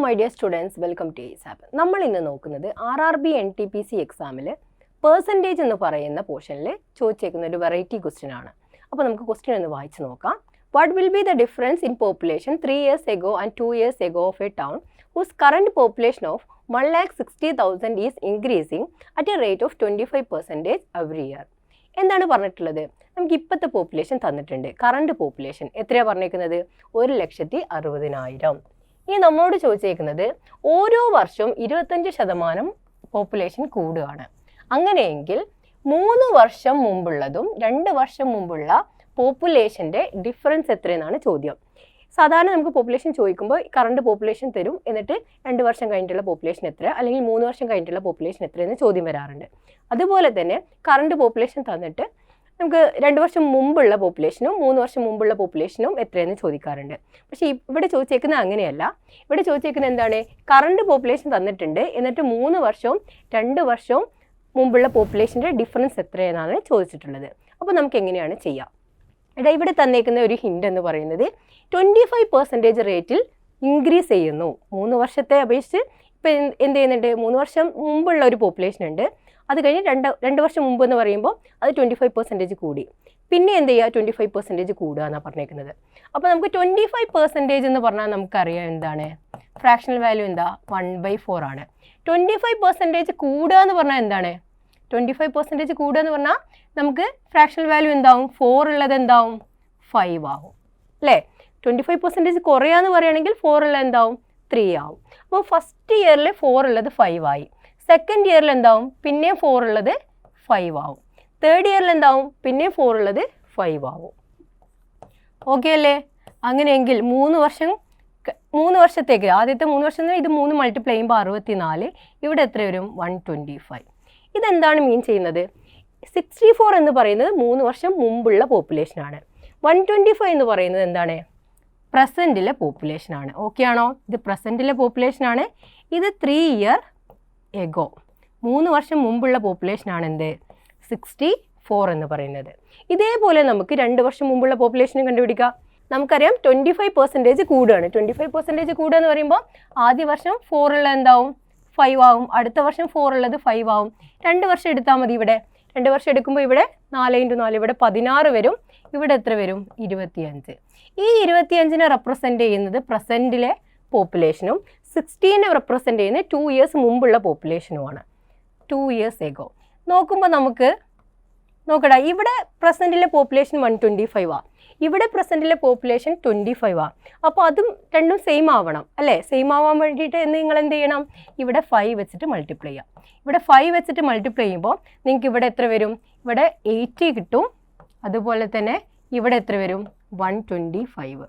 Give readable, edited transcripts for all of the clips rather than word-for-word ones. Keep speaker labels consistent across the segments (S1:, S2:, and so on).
S1: my dear students, welcome to ASAP. നമ്മൾ ഇന്ന് നോക്കുന്നത് RRB NTPC എക്സാമിൽ പെർസെൻറ്റേജ് എന്ന് പറയുന്ന പോർഷനിൽ ചോദിച്ചേക്കുന്ന ഒരു വെറൈറ്റി ക്വസ്റ്റ്യൻ ആണ്. അപ്പോൾ നമുക്ക് ക്വസ്റ്റ്യൻ ഒന്ന് വായിച്ച് നോക്കാം. What will be the difference in population 3 years ago and 2 years ago of a town whose current population of 1,60,000 is increasing at a rate of 25% every year? എന്താണ് പറഞ്ഞിട്ടുള്ളത്? നമുക്ക് ഇപ്പോഴത്തെ പോപ്പുലേഷൻ തന്നിട്ടുണ്ട്. കറണ്ട് പോപ്പുലേഷൻ എത്രയാണ് പറഞ്ഞേക്കുന്നത്? 1,60,000. ഇനി നമ്മളോട് ചോദിച്ചേക്കുന്നത് ഓരോ വർഷവും 25% പോപ്പുലേഷൻ കൂടുകയാണ്. അങ്ങനെയെങ്കിൽ 3 വർഷം മുമ്പുള്ളതും 2 വർഷം മുമ്പുള്ള പോപ്പുലേഷൻ്റെ ഡിഫറൻസ് എത്രയെന്നാണ് ചോദ്യം. സാധാരണ നമുക്ക് പോപ്പുലേഷൻ ചോദിക്കുമ്പോൾ കറണ്ട് പോപ്പുലേഷൻ തരും, എന്നിട്ട് 2 വർഷം കഴിഞ്ഞിട്ടുള്ള പോപ്പുലേഷൻ എത്ര, അല്ലെങ്കിൽ 3 വർഷം കഴിഞ്ഞിട്ടുള്ള പോപ്പുലേഷൻ എത്രയെന്ന് ചോദ്യം വരാറുണ്ട്. അതുപോലെ തന്നെ കറണ്ട് പോപ്പുലേഷൻ തന്നിട്ട് നമുക്ക് 2 വർഷം മുമ്പുള്ള പോപ്പുലേഷനും 3 വർഷം മുമ്പുള്ള പോപ്പുലേഷനും എത്രയെന്ന് ചോദിക്കാറുണ്ട്. പക്ഷേ ഇവിടെ ചോദിച്ചേക്കുന്നത് അങ്ങനെയല്ല. ഇവിടെ ചോദിച്ചേക്കുന്നത് എന്താണ്? കറണ്ട് പോപ്പുലേഷൻ തന്നിട്ടുണ്ട്, എന്നിട്ട് 3 വർഷവും 2 വർഷവും മുമ്പുള്ള പോപ്പുലേഷൻ്റെ ഡിഫറൻസ് എത്രയെന്നാണ് ചോദിച്ചിട്ടുള്ളത്. അപ്പോൾ നമുക്ക് എങ്ങനെയാണ് ചെയ്യുക? ഇവിടെ തന്നേക്കുന്ന ഒരു ഹിൻ്റ് എന്ന് പറയുന്നത് 25% റേറ്റിൽ ഇൻക്രീസ് ചെയ്യുന്നു. 3 വർഷത്തെ അപേക്ഷിച്ച് ഇപ്പം എന്ത് ചെയ്യുന്നുണ്ട്? 3 വർഷം മുമ്പുള്ള ഒരു പോപ്പുലേഷൻ ഉണ്ട്, അത് കഴിഞ്ഞ് 2 വർഷം മുമ്പ് എന്ന് പറയുമ്പോൾ അത് 25% കൂടി. പിന്നെ എന്ത് ചെയ്യുക? 25% കൂടുക എന്നാണ് പറഞ്ഞേക്കുന്നത്. അപ്പോൾ നമുക്ക് 25% എന്ന് പറഞ്ഞാൽ നമുക്കറിയാം എന്താണ്? ഫ്രാക്ഷണൽ വാല്യൂ എന്താ? 1/4 ആണ്. 25% കൂടുക എന്ന് പറഞ്ഞാൽ എന്താണ്? 25% കൂടുക എന്ന് പറഞ്ഞാൽ നമുക്ക് ഫ്രാക്ഷണൽ വാല്യൂ എന്താവും? 4 ഉള്ളത് എന്താവും? 5 ആവും അല്ലേ? 25% കുറയുക എന്ന് പറയുകയാണെങ്കിൽ 4 ഉള്ളത് എന്താവും? 3 ആവും. അപ്പോൾ ഫസ്റ്റ് ഇയറിൽ 4 ഉള്ളത് 5 ആയി. സെക്കൻഡ് ഇയറിൽ എന്താവും? പിന്നെയും 4 ഉള്ളത് 5 ആവും. തേർഡ് ഇയറിൽ എന്താവും? പിന്നെയും 4 ഉള്ളത് 5 ആവും. ഓക്കെ അല്ലേ? അങ്ങനെയെങ്കിൽ 3 വർഷത്തേക്ക് ആദ്യത്തെ 3 വർഷം ഇത് 3 മൾട്ടിപ്ലൈ ചെയ്യുമ്പോൾ 64, ഇവിടെ എത്ര വരും? 125. ഇതെന്താണ് മീൻ ചെയ്യുന്നത്? 64 എന്ന് പറയുന്നത് 3 വർഷം മുമ്പുള്ള പോപ്പുലേഷനാണ്. 125 എന്ന് പറയുന്നത് എന്താണ്? പ്രസൻറ്റിലെ പോപ്പുലേഷനാണ്. ഓക്കെ ആണോ? ഇത് പ്രസൻറ്റിലെ പോപ്പുലേഷനാണ്. ഇത് 3 ഇയർ എഗോ 3 വർഷം മുമ്പുള്ള പോപ്പുലേഷനാണ് എന്ത്? 64 എന്ന് പറയുന്നത്. ഇതേപോലെ നമുക്ക് 2 വർഷം മുമ്പുള്ള പോപ്പുലേഷനും കണ്ടുപിടിക്കാം. നമുക്കറിയാം 25% കൂടുകയാണ്. 25% കൂടുക എന്ന് പറയുമ്പോൾ ആദ്യ വർഷം 4 ഉള്ള എന്താവും? 5 ആവും. അടുത്ത വർഷം 4 ഉള്ളത് 5 ആവും. 2 വർഷം എടുത്താൽ മതി. ഇവിടെ 2 വർഷം എടുക്കുമ്പോൾ ഇവിടെ 4 × 4 ഇവിടെ 16 വരും. ഇവിടെ എത്ര വരും? 25. ഈ 25നെ റെപ്രസെൻ്റ് ചെയ്യുന്നത് പ്രസൻറ്റിലെ പോപ്പുലേഷനും 16നെ റെപ്രസെൻ്റ് ചെയ്യുന്ന 2 ഇയേഴ്സ് മുമ്പുള്ള പോപ്പുലേഷനുമാണ്. 2 ഇയേഴ്സ് എഗോ നോക്കുമ്പോൾ നമുക്ക് നോക്കടാ, ഇവിടെ പ്രസൻറ്റിലെ പോപ്പുലേഷൻ 125 ആണ്, ഇവിടെ പ്രസൻറ്റിലെ പോപ്പുലേഷൻ 25 ആണ്. അപ്പോൾ അതും രണ്ടും സെയിം ആവണം അല്ലേ? സെയിം ആവാൻ വേണ്ടിയിട്ട് നിങ്ങൾ എന്ത് ചെയ്യണം? ഇവിടെ 5 വെച്ചിട്ട് മൾട്ടിപ്ലൈ ചെയ്യാം. ഇവിടെ 5 വെച്ചിട്ട് മൾട്ടിപ്ലൈ ചെയ്യുമ്പോൾ നിങ്ങൾക്ക് ഇവിടെ എത്ര വരും? ഇവിടെ 80 കിട്ടും. അതുപോലെ തന്നെ ഇവിടെ എത്ര വരും? 125.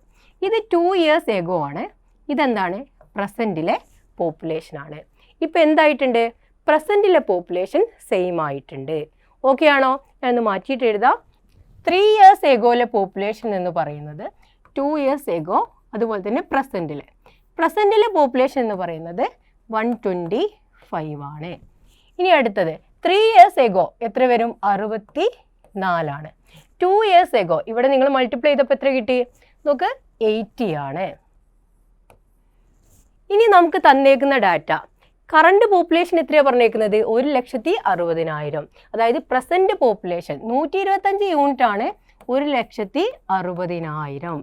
S1: ഇത് 2 ഇയേഴ്സ് എഗോ ആണ്. ഇതെന്താണ്? പ്രസൻറ്റിലെ പോപ്പുലേഷനാണ്. ഇപ്പോൾ എന്തായിട്ടുണ്ട്? പ്രസൻറ്റിലെ പോപ്പുലേഷൻ സെയിം ആയിട്ടുണ്ട്. ഓക്കെ ആണോ? ഞാനൊന്ന് മാറ്റിയിട്ട് എഴുതാം. 3 ഇയേഴ്സ് എഗോയിലെ പോപ്പുലേഷൻ എന്ന് പറയുന്നത് 2 ഇയേഴ്സ് എഗോ, അതുപോലെ തന്നെ പ്രസൻറ്റിലെ പോപ്പുലേഷൻ എന്ന് പറയുന്നത് 125 ആണ്. ഇനി അടുത്തത് 3 ഇയേഴ്സ് എഗോ എത്ര വരും? 64 ആണ്. 2 ഇയേഴ്സ് എഗോ ഇവിടെ നിങ്ങൾ മൾട്ടിപ്ലൈ ചെയ്തപ്പോൾ എത്ര കിട്ടി? നോക്ക്, 80 ആണ്. ഇനി നമുക്ക് തന്നേക്കുന്ന ഡാറ്റ കറണ്ട് പോപ്പുലേഷൻ എത്രയാണ് പറഞ്ഞേക്കുന്നത്? 1,60,000. അതായത് പ്രസൻറ്റ് പോപ്പുലേഷൻ 125 യൂണിറ്റ് ആണ് 1,60,000.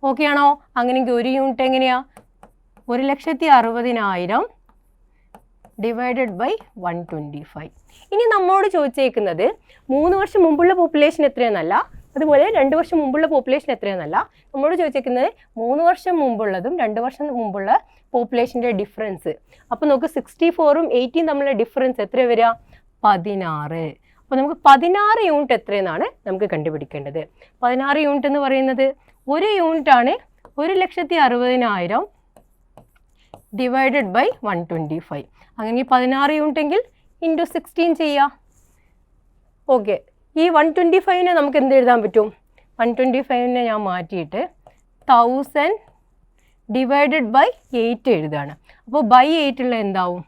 S1: ഓക്കെ ആണോ? അങ്ങനെയെങ്കിൽ ഒരു യൂണിറ്റ് എങ്ങനെയാ? 1,60,000 ഡിവൈഡഡ് ബൈ 125. ഇനി നമ്മോട് ചോദിച്ചേക്കുന്നത് 3 വർഷം മുമ്പുള്ള പോപ്പുലേഷൻ എത്രയെന്നല്ല, അതുപോലെ 2 വർഷം മുമ്പുള്ള പോപ്പുലേഷൻ എത്രയെന്നല്ല. നമ്മോട് ചോദിച്ചേക്കുന്നത് 3 വർഷം മുമ്പുള്ളതും 2 വർഷം മുമ്പുള്ള പോപ്പുലേഷൻ്റെ ഡിഫറൻസ്. അപ്പോൾ നമുക്ക് 64ഉം 80യും തമ്മിലുള്ള ഡിഫറൻസ് എത്ര വരിക? 16. അപ്പോൾ നമുക്ക് 16 യൂണിറ്റ് എത്രയെന്നാണ് നമുക്ക് കണ്ടുപിടിക്കേണ്ടത്. 16 യൂണിറ്റ് എന്ന് പറയുന്നത് ഒരു യൂണിറ്റാണ് 1,60,000 ഡിവൈഡഡ് ബൈ 125. അങ്ങനെ 16 യൂണിറ്റ് എങ്കിൽ ഇൻറ്റു 16 ചെയ്യുക. ഓക്കെ, ഈ 125നെ നമുക്ക് എന്ത് എഴുതാൻ പറ്റും? 125നെ ഞാൻ മാറ്റിയിട്ട് 1000 ഡിവൈഡഡ് ബൈ 8 എഴുതുകയാണ്. അപ്പോൾ ബൈ 8 ഉള്ള എന്താവും?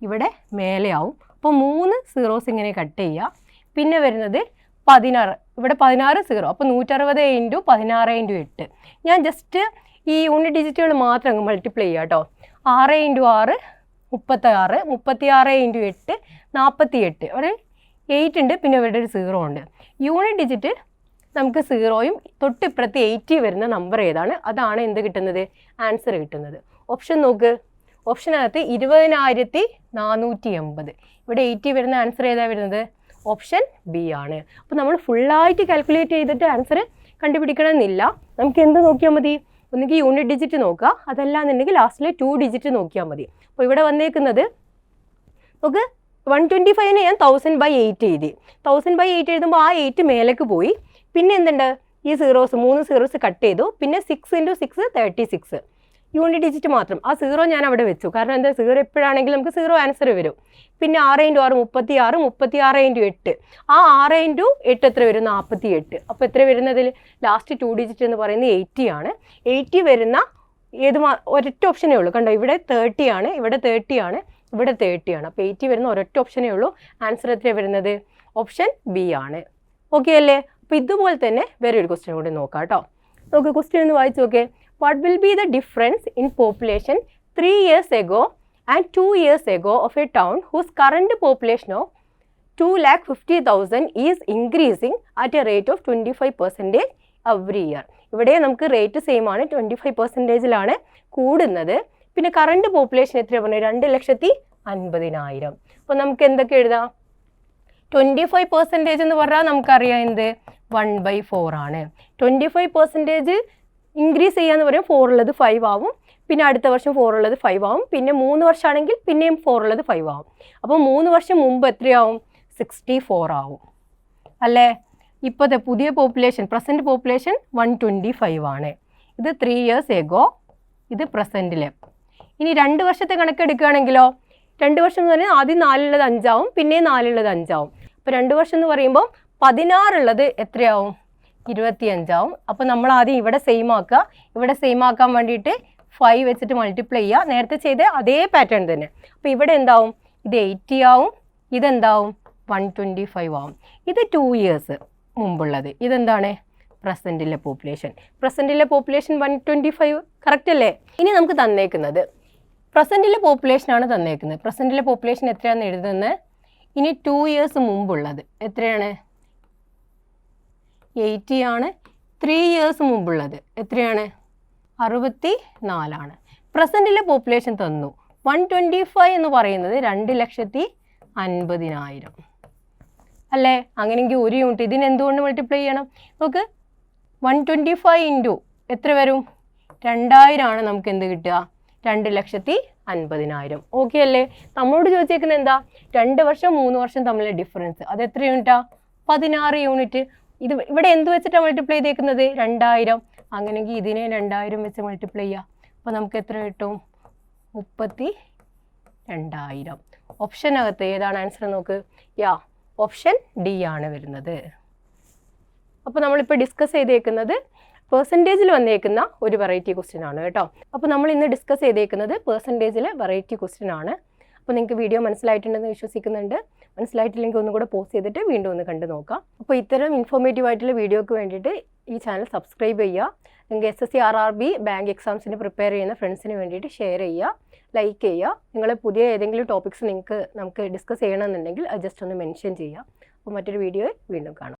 S1: ഇവിടെ മേലെ ആവും. അപ്പോൾ 3 സീറോസ് ഇങ്ങനെ കട്ട് ചെയ്യുക. പിന്നെ വരുന്നത് 16, ഇവിടെ 16 സീറോ. അപ്പോൾ 160 × 16 × 8. ഞാൻ ജസ്റ്റ് ഈ യൂണിറ്റ് ഡിജിറ്റുകൾ മാത്രം അങ്ങ് മൾട്ടിപ്ലൈ ചെയ്യാം കേട്ടോ. 6 × 6 36, 36 × 8 48. അവിടെ 8 ഉണ്ട്, പിന്നെ ഇവിടെ ഒരു 0 ഉണ്ട്. യൂണിറ്റ് ഡിജിറ്റ് നമുക്ക് 0യും തൊട്ടിപ്പുറത്ത് 80 വരുന്ന നമ്പർ ഏതാണ്, അതാണ് എന്ത് കിട്ടുന്നത്, ആൻസർ കിട്ടുന്നത്. ഓപ്ഷൻ നോക്ക്, ഓപ്ഷനകത്ത് 20,480. ഇവിടെ 80 വരുന്ന ആൻസർ ഏതാ വരുന്നത്, ഓപ്ഷൻ ബി ആണ്. അപ്പോൾ നമ്മൾ ഫുള്ളായിട്ട് കാൽക്കുലേറ്റ് ചെയ്തിട്ട് ആൻസർ കണ്ടുപിടിക്കണമെന്നില്ല. നമുക്ക് എന്ത് നോക്കിയാൽ മതി, ഒന്നുകിൽ യൂണിറ്റ് ഡിജിറ്റ് നോക്കുക, അതല്ലാന്നുണ്ടെങ്കിൽ ലാസ്റ്റിലെ 2 ഡിജിറ്റ് നോക്കിയാൽ മതി. അപ്പോൾ ഇവിടെ വന്നേക്കുന്നത് നമുക്ക് 125നെ ഞാൻ 1000/8 എഴുതി. 1000/8 എഴുതുമ്പോൾ ആ 8 മേലേക്ക് പോയി. പിന്നെ എന്തുണ്ട്, ഈ 3 സീറോസ് കട്ട് ചെയ്തു. പിന്നെ 6 × 6 36. യൂണിറ്റ് ഡിജിറ്റ് മാത്രം, ആ 0 ഞാൻ അവിടെ വെച്ചു. കാരണം എന്താ, 0 എപ്പോഴാണെങ്കിലും നമുക്ക് 0 ആൻസർ വരും. പിന്നെ 6 × 6 36, 36 × 8. ആ 6 × 8 എത്ര വരും, 48. അപ്പോൾ എത്ര വരുന്നതിൽ ലാസ്റ്റ് 2 ഡിജിറ്റ് എന്ന് പറയുന്നത് 80 ആണ്. 80 വരുന്ന ഒരൊറ്റ ഓപ്ഷനേ ഉള്ളൂ. കണ്ടോ, ഇവിടെ 30 ആണ്, ഇവിടെ 30 ആണ്, ഇവിടെ 30 ആണ്. അപ്പോൾ 80 വരുന്ന ഒരൊറ്റ ഓപ്ഷനേ ഉള്ളൂ. ആൻസർ എത്ര വരുന്നത്, ഓപ്ഷൻ ബി ആണ്. ഓക്കെ അല്ലേ? അപ്പോൾ ഇതുപോലെ തന്നെ വേറെ ഒരു ക്വസ്റ്റ്യൻ കൂടി നോക്കാം കേട്ടോ. നോക്ക്, ക്വസ്റ്റ്യൻ ഒന്ന് വായിച്ചു നോക്കേ. What will be the difference in population 3 years ago and 2 years ago of a town whose current population of 2,50,000 is increasing at a rate of 25% every year? ഇവിടെ നമുക്ക് റേറ്റ് സെയിം ആണ്, 25%ലാണ് കൂടുന്നത്. പിന്നെ കറണ്ട് പോപ്പുലേഷൻ എത്ര പറഞ്ഞു, 2,50,50,000. അപ്പോൾ നമുക്ക് എന്തൊക്കെ എഴുതാം, 25% എന്ന് പറഞ്ഞാൽ നമുക്കറിയാം എന്ത്, 1/4 ആണ്. 25% ഇൻക്രീസ് ചെയ്യാന്ന് പറയും, 4 ഉള്ളത് 5 ആവും. പിന്നെ അടുത്ത വർഷം 4 ഉള്ളത് 5 ആവും. പിന്നെ 3 വർഷമാണെങ്കിൽ പിന്നെയും 4 ഉള്ളത് 5 ആവും. അപ്പോൾ 3 വർഷം മുമ്പ് എത്രയാവും, 64 ആവും അല്ലേ? ഇപ്പോഴത്തെ പുതിയ പോപ്പുലേഷൻ, പ്രസൻറ്റ് പോപ്പുലേഷൻ 125 ആണ്. ഇത് 3 years ago, ഇത് പ്രസൻറ്റിലെ. ഇനി 2 വർഷത്തെ കണക്കെടുക്കുകയാണെങ്കിലോ, 2 വർഷം എന്ന് പറഞ്ഞാൽ ആദ്യം 4 ഉള്ളത് 5 ആവും, പിന്നെ 4 ഉള്ളത് 5 ആവും. അപ്പോൾ 2 വർഷം എന്ന് പറയുമ്പോൾ 16 ഉള്ളത് എത്രയാവും, 25 ആവും. അപ്പോൾ നമ്മൾ ആദ്യം ഇവിടെ സെയിം ആക്കുക. ഇവിടെ സെയിം ആക്കാൻ വേണ്ടിയിട്ട് 5 വെച്ചിട്ട് മൾട്ടിപ്ലൈ ചെയ്യുക. നേരത്തെ ചെയ്ത അതേ പാറ്റേൺ തന്നെ. അപ്പോൾ ഇവിടെ എന്താവും, ഇത് 80 ആവും, ഇതെന്താവും 125 ആവും. ഇത് 2 years മുമ്പുള്ളത്. ഇതെന്താണ്, പ്രസൻറ്റിലെ പോപ്പുലേഷൻ. പ്രസൻറ്റിലെ പോപ്പുലേഷൻ 125, കറക്റ്റ് അല്ലേ? ഇനി നമുക്ക് തന്നേക്കുന്നത് പ്രസൻറ്റിലെ പോപ്പുലേഷനാണ് തന്നേക്കുന്നത്. പ്രസൻറ്റിലെ പോപ്പുലേഷൻ എത്രയാണെന്ന് എഴുതുന്നത്. ഇനി 2 years മുമ്പുള്ളത് എത്രയാണ്, 80 ആണ്. 3 years മുമ്പുള്ളത് എത്രയാണ്, 64 ആണ്. പ്രസൻറ്റിലെ പോപ്പുലേഷൻ തന്നു 125 എന്ന് പറയുന്നത് 2,50,50,000 അല്ലേ? അങ്ങനെയെങ്കിൽ ഒരു യൂണിറ്റ് ഇതിന് എന്തുകൊണ്ട് മൾട്ടിപ്ലൈ ചെയ്യണം, നമുക്ക് 125 × എത്ര വരും, 2000 ആണ് നമുക്ക് എന്ത് കിട്ടുക, 2,50,50,000. ഓക്കെ അല്ലേ? നമ്മളോട് ചോദിച്ചേക്കുന്നത് എന്താ, 2 വർഷം 3 വർഷം തമ്മിലെ ഡിഫറൻസ്. അത് എത്ര യൂണിറ്റാ, 16 യൂണിറ്റ്. ഇത് ഇവിടെ എന്ത് വെച്ചിട്ടാണ് മൾട്ടിപ്ലൈ ചെയ്തേക്കുന്നത്, 2000. അങ്ങനെയെങ്കിൽ ഇതിനെ 2000 വെച്ച് മൾട്ടിപ്ലൈ ചെയ്യുക. അപ്പോൾ നമുക്ക് എത്ര കിട്ടും, 32,000. ഓപ്ഷനകത്ത് ഏതാണ് ആൻസർ നോക്ക്, ഓപ്ഷൻ ഡി ആണ് വരുന്നത്. അപ്പോൾ നമ്മളിപ്പോൾ ഡിസ്കസ് ചെയ്തേക്കുന്നത് പെർസെൻറ്റേജിൽ വന്നേക്കുന്ന ഒരു വെറൈറ്റി ക്വസ്റ്റ്യൻ ആണ് കേട്ടോ. അപ്പോൾ നമ്മൾ ഇന്ന് ഡിസ്കസ് ചെയ്തേക്കുന്നത് പെർസെൻറ്റേജിലെ വെറൈറ്റി ക്വസ്റ്റ്യൻ ആണ്. അപ്പോൾ നിങ്ങൾക്ക് വീഡിയോ മനസ്സിലായിട്ടുണ്ടെന്ന് വിശ്വസിക്കുന്നുണ്ട്. മനസ്സിലായിട്ടില്ലെങ്കിൽ ഒന്നുകൂടെ പോസ്റ്റ് ചെയ്തിട്ട് വീണ്ടും ഒന്ന് കണ്ടു നോക്കാം. അപ്പോൾ ഇത്തരം ഇൻഫോർമേറ്റീവ് ആയിട്ടുള്ള വീഡിയോക്ക് വേണ്ടിയിട്ട് ഈ ചാനൽ സബ്സ്ക്രൈബ് ചെയ്യുക. നിങ്ങൾക്ക് SSC RRB ബാങ്ക് എക്സാംസിന് പ്രിപ്പയർ ചെയ്യുന്ന ഫ്രണ്ട്സിന് വേണ്ടിയിട്ട് ഷെയർ ചെയ്യുക, ലൈക്ക് ചെയ്യുക. നിങ്ങൾ പുതിയ ഏതെങ്കിലും ടോപ്പിക്സ് നമുക്ക് ഡിസ്കസ് ചെയ്യണമെന്നുണ്ടെങ്കിൽ അത് ജസ്റ്റ് ഒന്ന് മെൻഷൻ ചെയ്യുക. അപ്പോൾ മറ്റൊരു വീഡിയോയിൽ വീണ്ടും കാണാം.